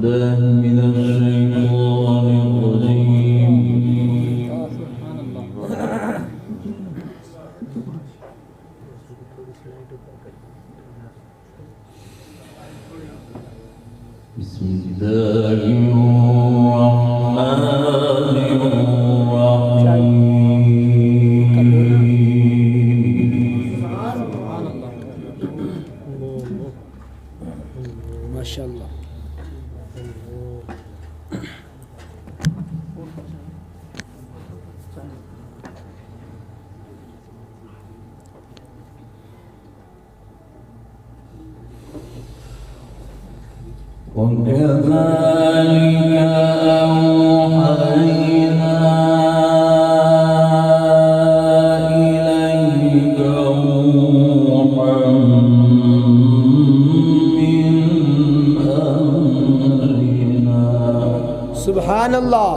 بالله من الشيطان الرجيم. بسم الله الرحمن الرحيم. ما شاء الله. وكذلك أوحينا إليك روحا من أمرنا. سبحان الله.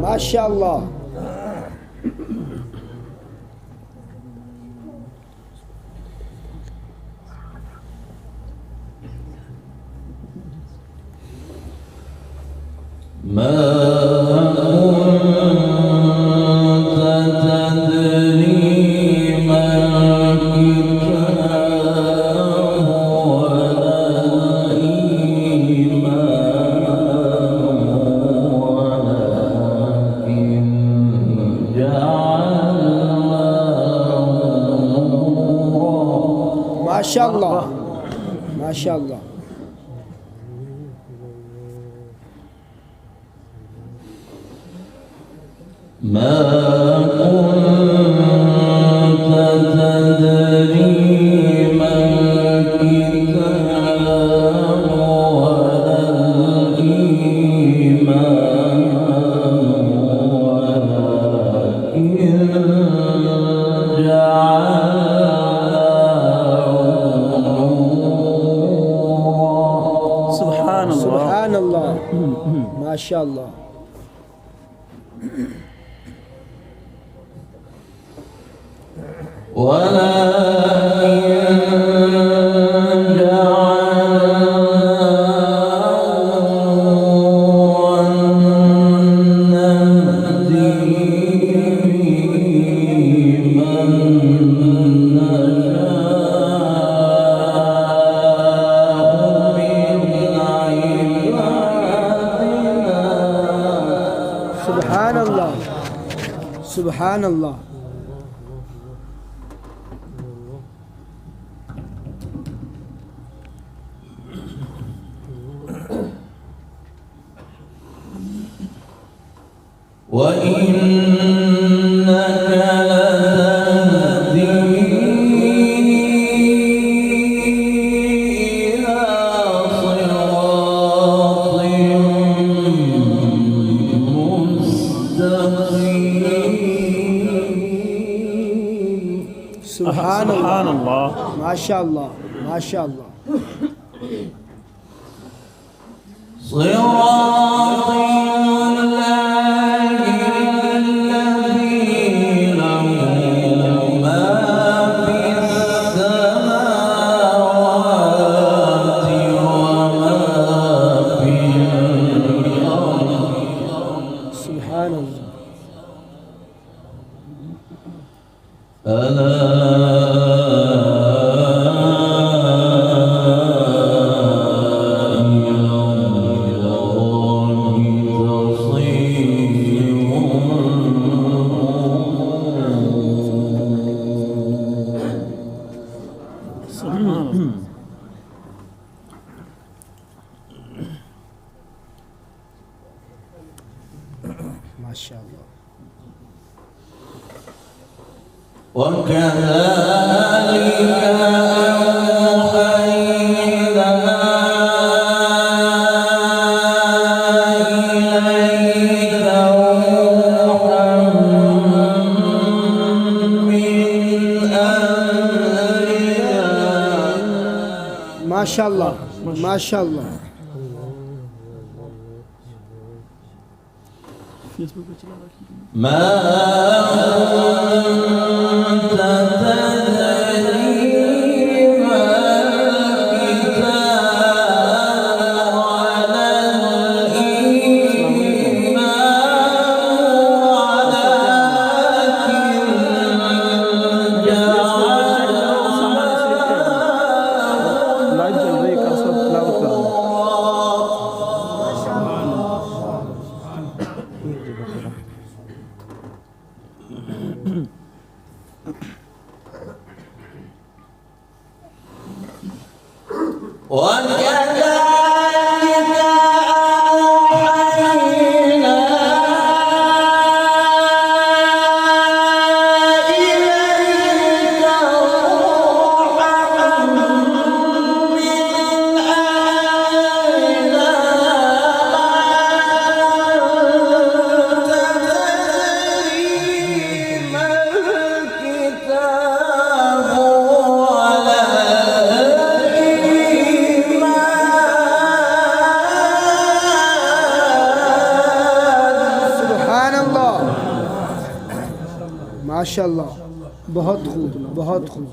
ما شاء الله. ما كنت تدري ما الكتاب ولا الإيمان ولكن جعلناه نورا. ما شاء الله. ما شاء الله. ما كنت تدري ما الكتاب ولا الإيمان ولكن جعلناه نورا. سبحان الله. سبحان الله. ما شاء الله. سبحان الله. سبحان الله. وإنك لتهدي إلى صراط مستقيم. سبحان سبحان الله. الله. ما شاء الله. ما شاء الله. صراط الله الذي له ما في السماوات وما في الأرض. سبحان الله. سبحان الله. ما شاء الله. وكذلك أوحينا إليك روحا من أمرنا. ما شاء الله. ما شاء الله. ما كنت تدري ما الكتاب ولا وكذلك माशाल्लाह, बहुत खूब, बहुत खूब।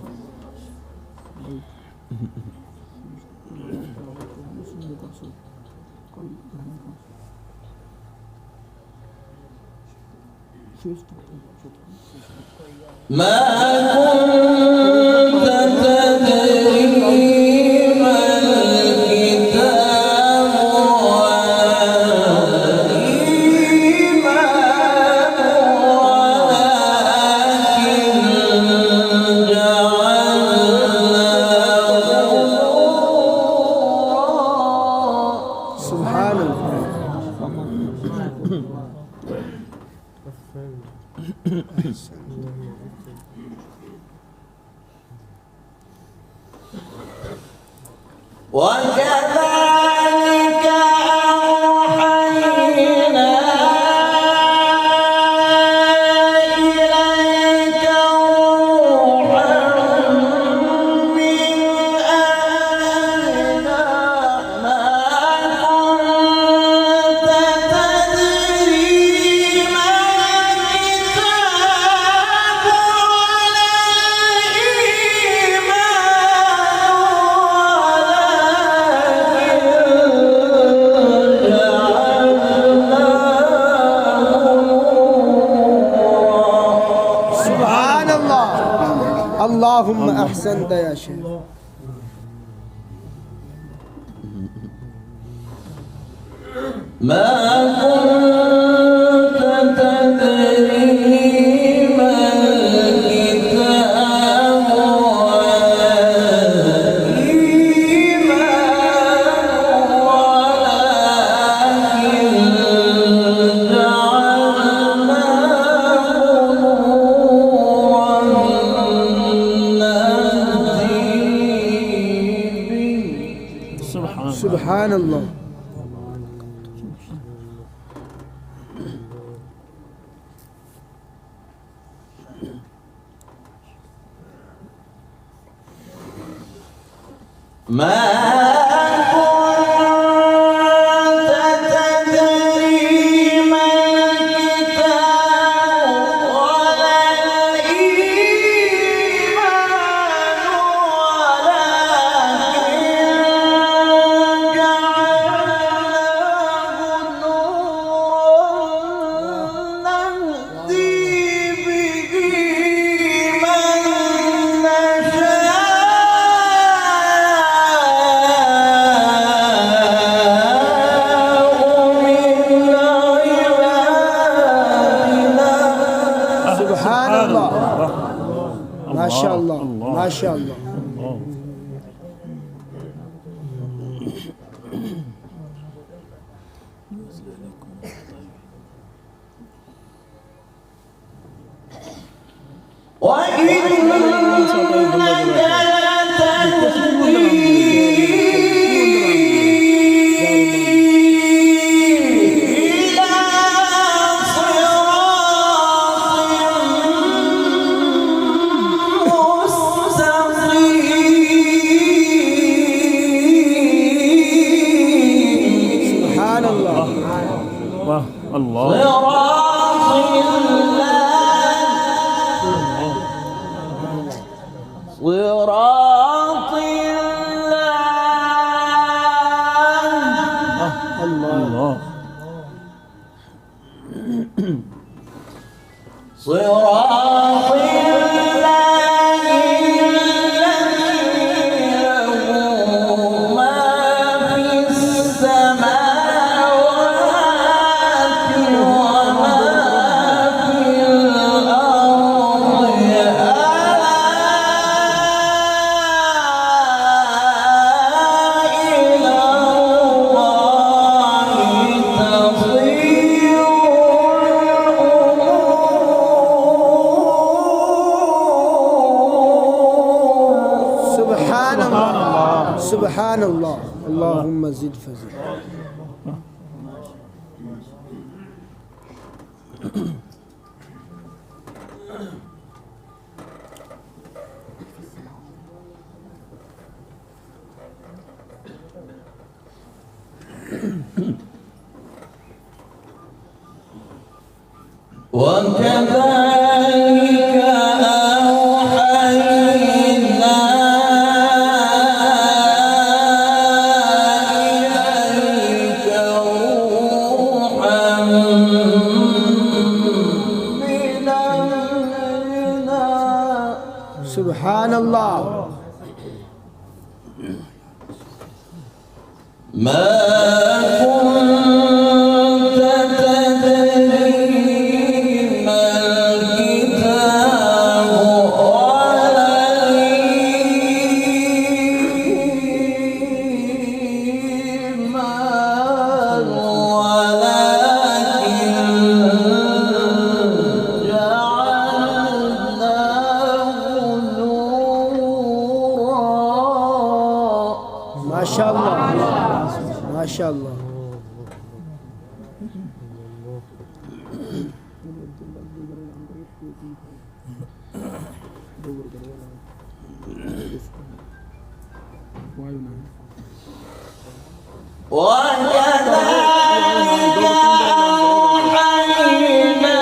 ما كنت تدري ما الكتاب ولا الإيمان ولكن جعلناه سبحان الله. وكذلك أوحينا إليك روحا من أمرنا ما كنت تدري ما الكتاب ولا سبحان الله. اللهم أحسنت يا شيخ. ما كنت تدري ما الكتاب ولا الإيمان ولكن جعلناه نورا نهدي به. سبحان الله. ما كنت تدري ما الكتاب ولا الإيمان ولكن جعلناه نورا نهدي به من سبحان الله. ما شاء الله، ما شاء الله. سبحان الله. الله صراط الله الله صراط الله الذي له ما في السماوات وما في الأرض ألا سبحان الله. اللهم زد فزد. وكذلك أوحينا إليك روحا من أمرنا. سبحان الله. ما كنت تدري ما الكتاب ولا الإيمان ولكن جعلناه نورا. ما شاء الله. ما شاء الله. وكذلك أوحينا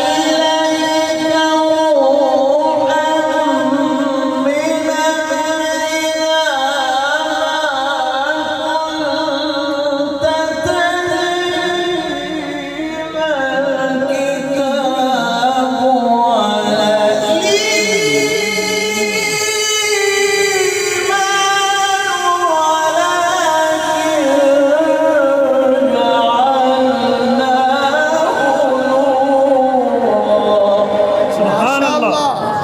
إليك روحا من أمرنا ما كنت تدري ما الكتاب ولا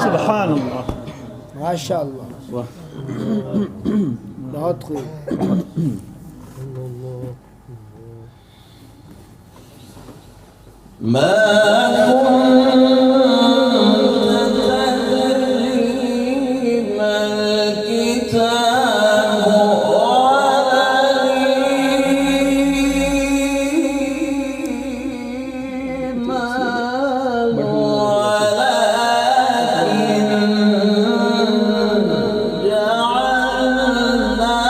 سبحان الله. ما شاء الله. बहुत खूब. ما كنت تدري ما الكتاب ولا الإيمان ولكن جعلناه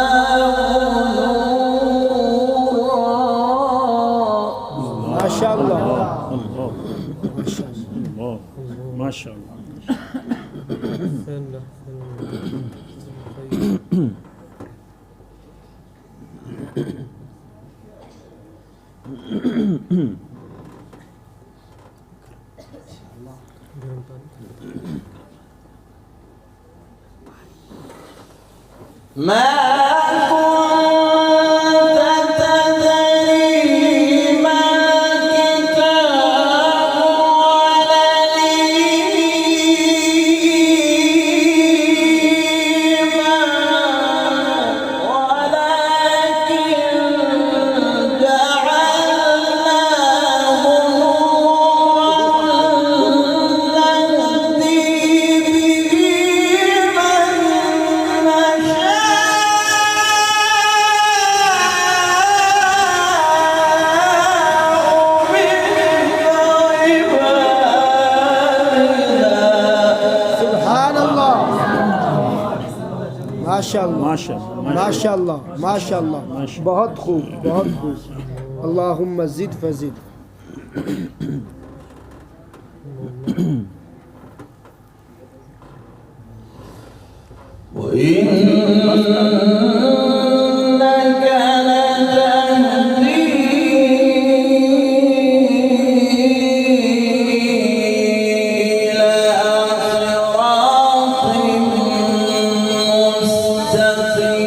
نورا. ما شاء الله. الله. الله. ما شاء الله. ما كنت تدري ما الكتاب ولا الإيمان ولكن جعلناه نورا نهدي به من سبحان الله. ما شاء الله. ما شاء الله. ما شاء الله. ما شاء الله. ما شاء الله. बहुत खूब. बहुत खूब. اللهم زد فزد. وإنك لتهدي إلى صراط مستقيم.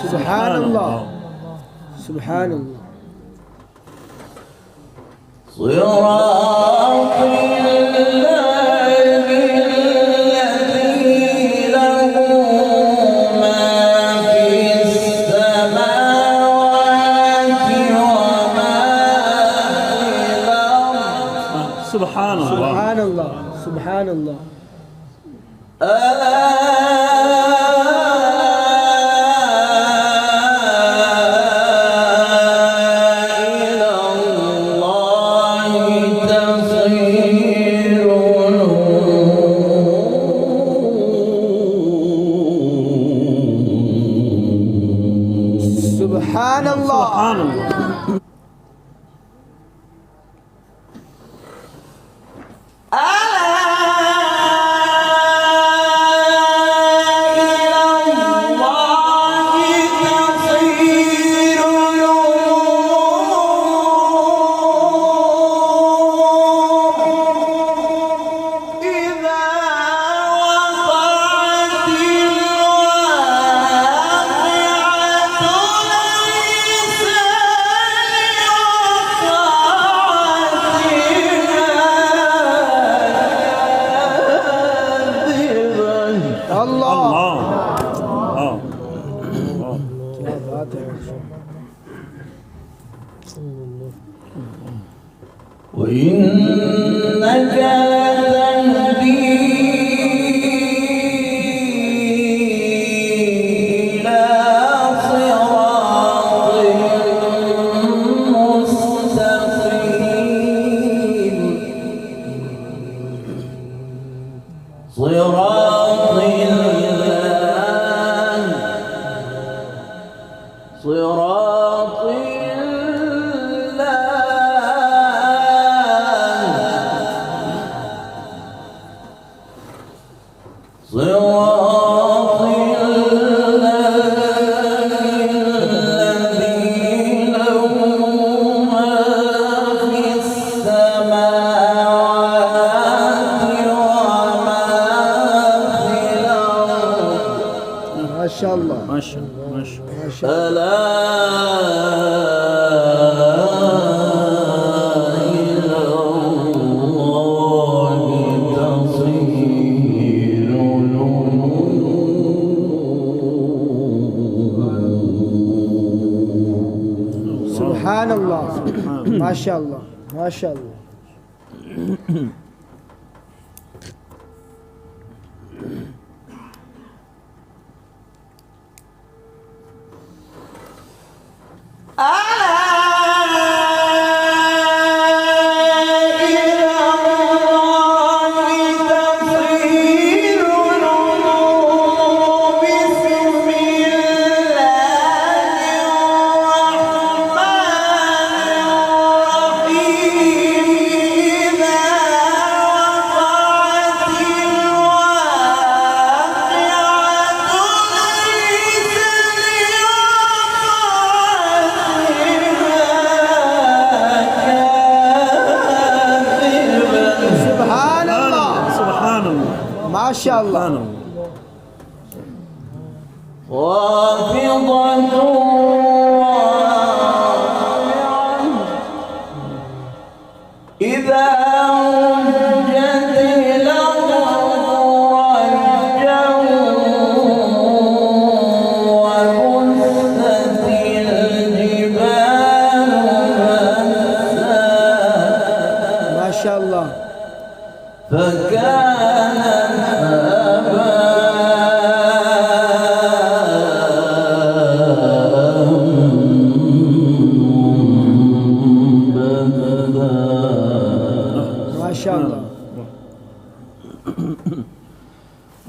سبحان الله. سبحان الله. صراط الله سبحان الله. سبحان الله. وإنك لتهدي إلى صراط مستقيم صراط الله صراط صراط الذي له ما في السماوات وما في الأرض. ما شاء الله. ما شاء الله. ما شاء الله. ما شاء الله. ألا إلى الله تصير الأمور. سبحان الله. ما شاء الله. ما شاء الله. ما شاء الله. خافضة إذا رجت الأرض رجا وبست الجبال بسا. ما شاء الله. فكانت ما شاء الله.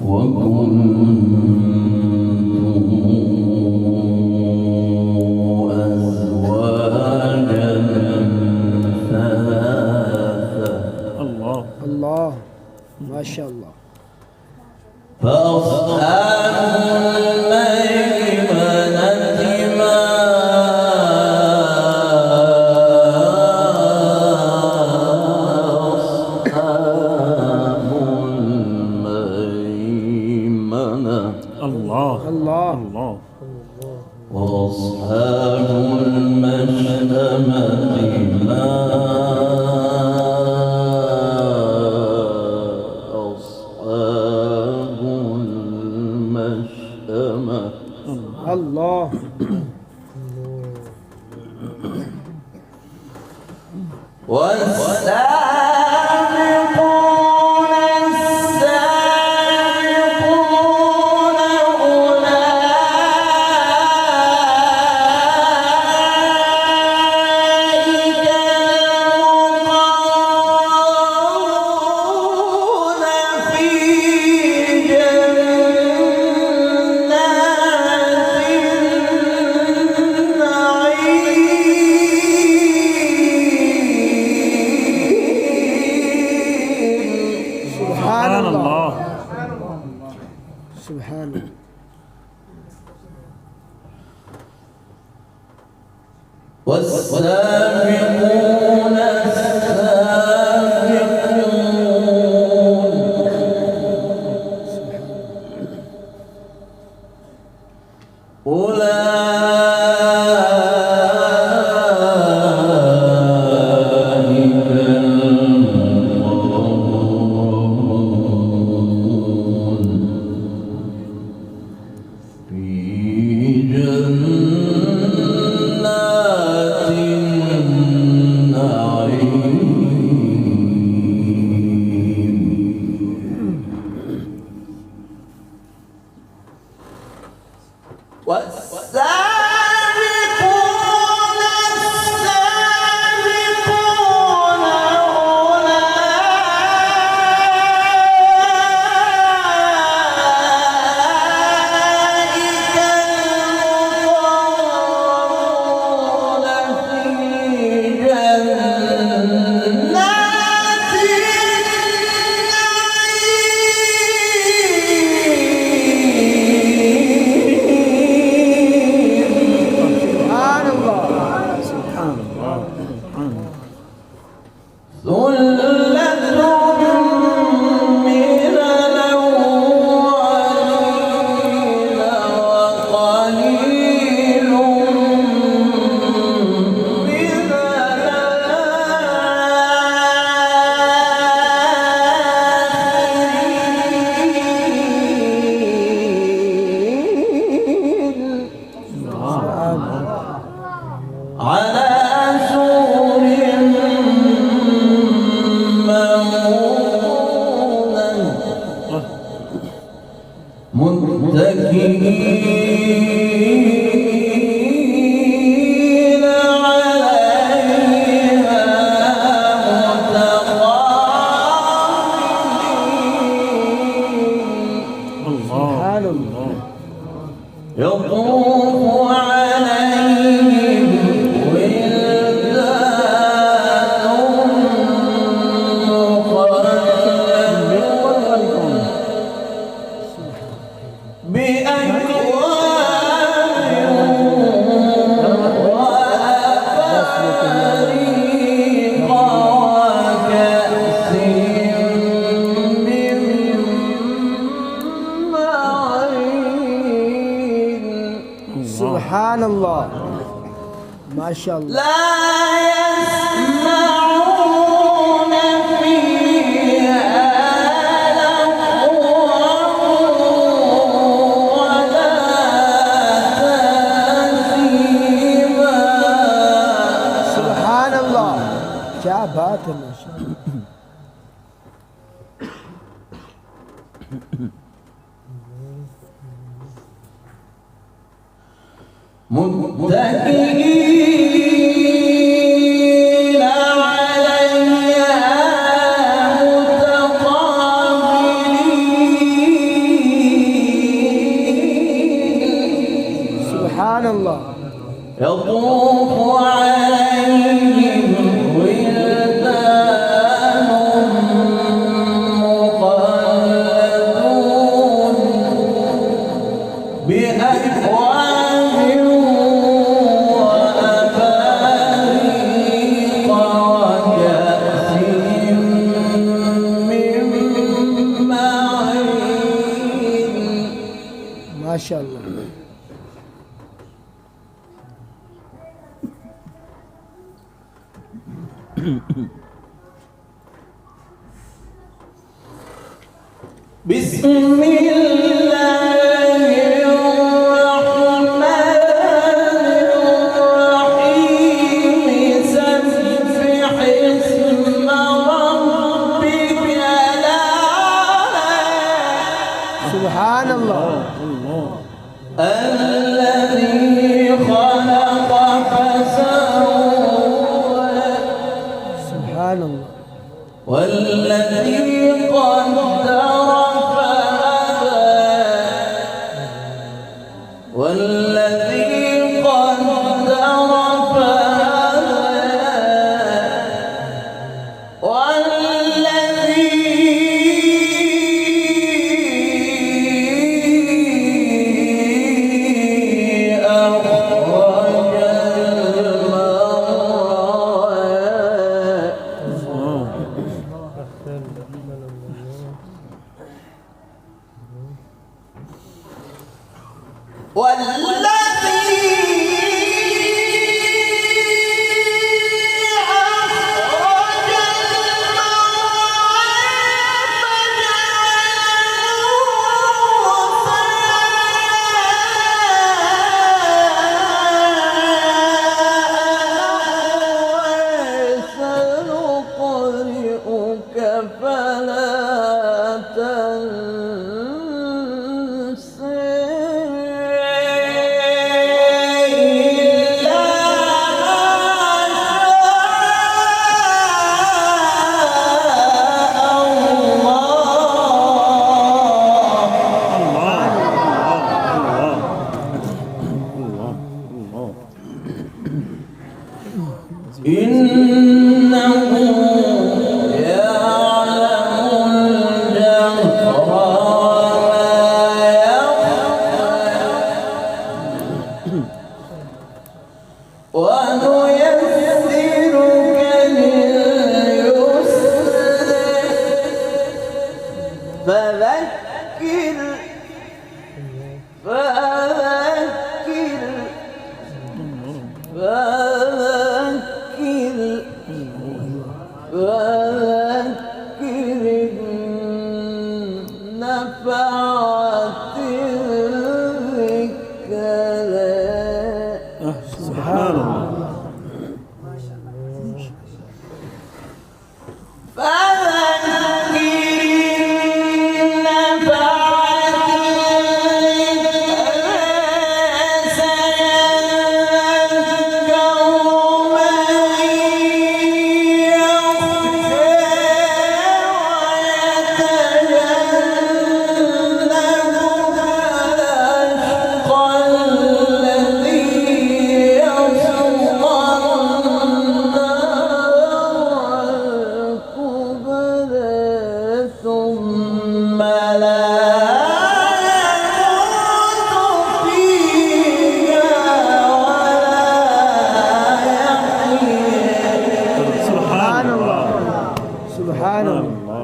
وكنتم أزواجا ثلاثة. الله. الله. ما شاء الله. فأصحاب الميمنة ما أصحاب الميمنة. الله. الله. الله. وأصحاب المشأمة ما أصحاب المشأمة. الله. والسابقون السابقون سبحان الله. سبحان الله. والسابقون السابقون أولئك المقربون في جنات النعيم. والسابقون السابقون أولئك المقربون في جنات سبحان الله. سبحان الله. ثلة من الأولين وقليل من الآخرين على سور موضونة متكئين عليها متقابلين سبحان الله. يطوف عليهم ولدان مخلدون بأكواب وأباريق وكأس من معين. سبحان الله. ما شاء الله. لا يسمعون فيها لغوا ولا تأثيما. سبحان الله. क्या बात है माशाअल्लाह. متكئين عليها متقابلين. سبحان الله. يطوف عليهم ولدان مخلدون بأكواب وأباريق وكأس من معين. ما شاء الله. بسم الله الرحمن الرحيم. سبح اسم ربك الأعلى سبحان الله. الذي خلق فسوى سبحان الله. والذي قدر والذي قدر فهدى والذي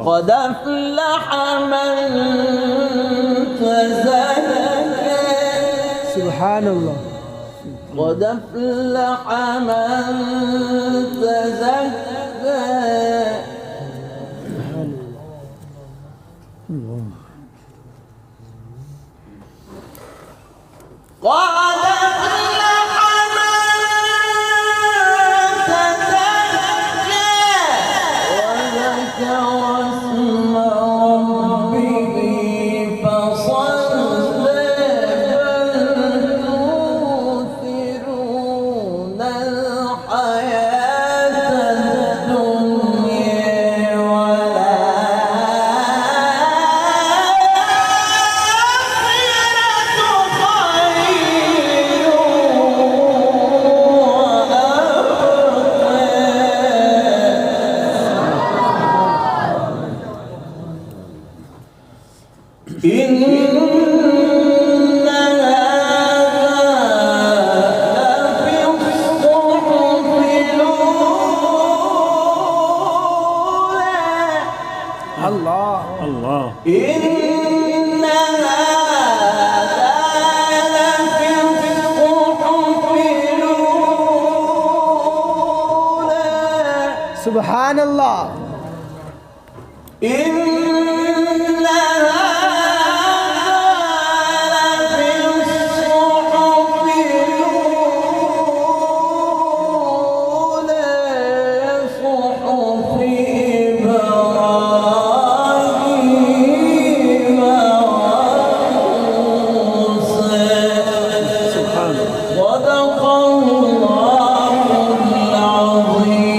قد أفلح من تزكى. سبحان الله. قد أفلح من تزكى. قد أفلح من تزكى وذكر اسم ربه فصلى بل تؤثرون الحياة الدنيا الله الله إن هذا لفي الصحف الأولى. سبحان الله. إن هذا لفي الصحف الأولى صحف إبراهيم وموسى. صدق الله العظيم.